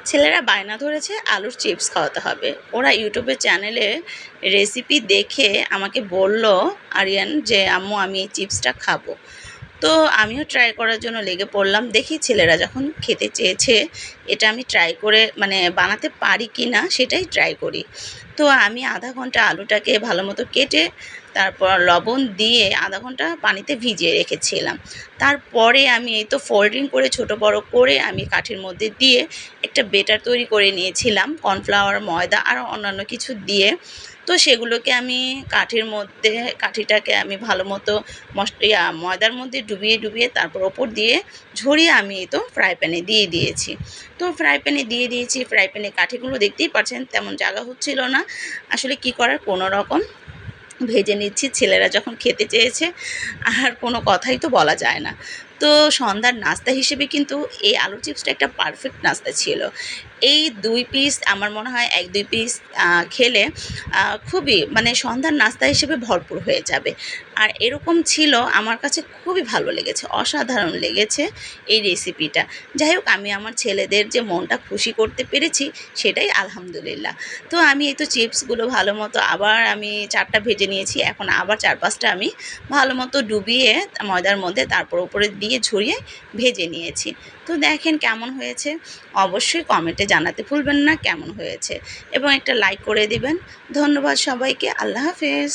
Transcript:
ছেলেরা বায়না ধরেছে আলুর চিপস খাওয়াতে হবে। ওরা ইউটিউবের চ্যানেলে রেসিপি দেখে আমাকে বলল আরিয়ান যে আম্মু আমি এই চিপসটা খাবো। তো আমিও ট্রাই করার জন্য লেগে পড়লাম। দেখি ছেলেরা যখন খেতে চেয়েছে এটা আমি ট্রাই করে মানে বানাতে পারি কি না সেটাই ট্রাই করি। তো আমি আধা ঘন্টা আলুটাকে ভালো মতো কেটে তারপর লবণ দিয়ে আধা ঘন্টা পানিতে ভিজিয়ে রেখেছিলাম। তারপরে আমি এই তো ফোল্ডিং করে ছোট বড় করে আমি কাঠির মধ্যে দিয়ে একটা বেটার তৈরি করে নিয়েছিলাম কর্নফ্লাওয়ার, ময়দা আর অন্যান্য কিছু দিয়ে। তো সেগুলোকে আমি কাঠিটাকে আমি ভালো মতো ময়দার মধ্যে ডুবিয়ে তারপর ওপর দিয়ে ঝরিয়ে আমি তো ফ্রাই প্যানে দিয়ে দিয়েছি। তো ফ্রাই প্যানে কাঠিগুলো দেখতেই পাচ্ছেন তেমন জায়গা হচ্ছিল না। আসলে কি করার, কোনো রকম ভেজে নিচ্ছি। ছেলেরা যখন খেতে চেয়েছে আর কোনো কথাই তো বলা যায় না। তো সন্ধ্যার নাস্তা হিসেবে কিন্তু এই আলু চিপসটা একটা পারফেক্ট নাস্তা ছিল। এই ২ পিস আমার মনে হয় ১-২ পিস খেলে খুবই মানে সন্ধ্যার নাস্তা হিসেবে ভরপুর হয়ে যাবে। আর এরকম ছিল, আমার কাছে খুবই ভালো লেগেছে, অসাধারণ লেগেছে এই রেসিপিটা। যাই হোক, আমি আমার ছেলেদের যে মনটা খুশি করতে পেরেছি সেটাই আলহামদুলিল্লাহ। তো আমি এই তো চিপসগুলো ভালো মতো আবার আমি ৪ টা ভেজে নিয়েছি। এখন আবার ৪-৫ টা আমি ভালো মতো ডুবিয়ে ময়দার মধ্যে তারপর উপরে দিয়ে ঝরিয়ে ভেজে নিয়েছি। তো দেখেন কেমন হয়েছে, অবশ্যই কমেন্টে জানাতে ভুলবেন না কেমন হয়েছে এবং একটা লাইক করে দিবেন। ধন্যবাদ সবাইকে। আল্লাহ হাফেজ।